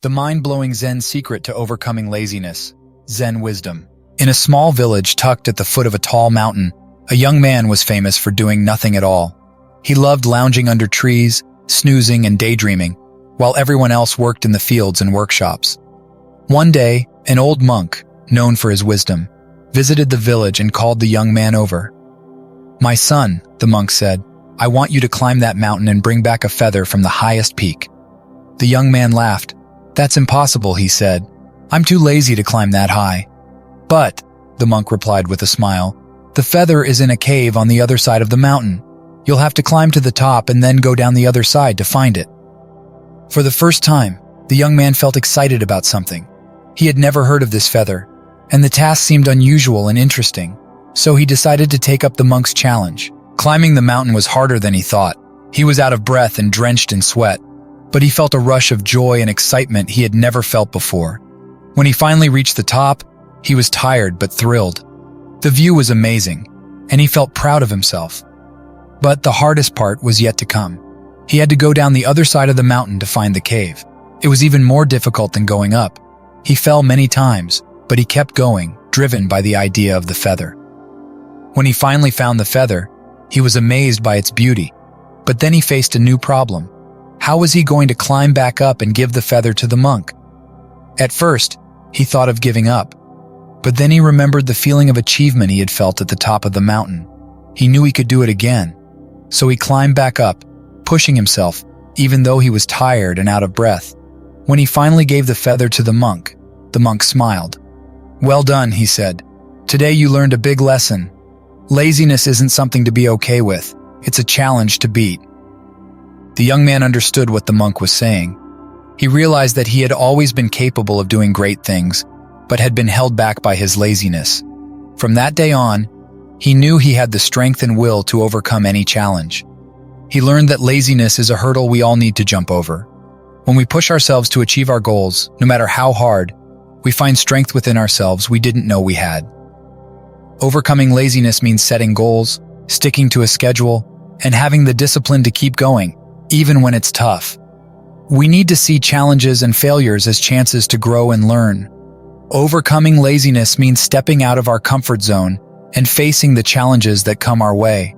The mind-blowing Zen secret to overcoming laziness, Zen Wisdom. In a small village tucked at the foot of a tall mountain, a young man was famous for doing nothing at all. He loved lounging under trees, snoozing and daydreaming, while everyone else worked in the fields and workshops. One day, an old monk, known for his wisdom, visited the village and called the young man over. "My son," the monk said, "I want you to climb that mountain and bring back a feather from the highest peak." The young man laughed. "That's impossible," he said. "I'm too lazy to climb that high." "But," the monk replied with a smile, "the feather is in a cave on the other side of the mountain. You'll have to climb to the top and then go down the other side to find it." For the first time, the young man felt excited about something. He had never heard of this feather, and the task seemed unusual and interesting, so he decided to take up the monk's challenge. Climbing the mountain was harder than he thought. He was out of breath and drenched in sweat, but he felt a rush of joy and excitement he had never felt before. When he finally reached the top, he was tired but thrilled. The view was amazing, and he felt proud of himself. But the hardest part was yet to come. He had to go down the other side of the mountain to find the cave. It was even more difficult than going up. He fell many times, but he kept going, driven by the idea of the feather. When he finally found the feather, he was amazed by its beauty. But then he faced a new problem. How was he going to climb back up and give the feather to the monk? At first, he thought of giving up. But then he remembered the feeling of achievement he had felt at the top of the mountain. He knew he could do it again. So he climbed back up, pushing himself, even though he was tired and out of breath. When he finally gave the feather to the monk smiled. "Well done," he said. "Today you learned a big lesson. Laziness isn't something to be okay with. It's a challenge to beat." The young man understood what the monk was saying. He realized that he had always been capable of doing great things, but had been held back by his laziness. From that day on, he knew he had the strength and will to overcome any challenge. He learned that laziness is a hurdle we all need to jump over. When we push ourselves to achieve our goals, no matter how hard, we find strength within ourselves we didn't know we had. Overcoming laziness means setting goals, sticking to a schedule, and having the discipline to keep going, even when it's tough. We need to see challenges and failures as chances to grow and learn. Overcoming laziness means stepping out of our comfort zone and facing the challenges that come our way.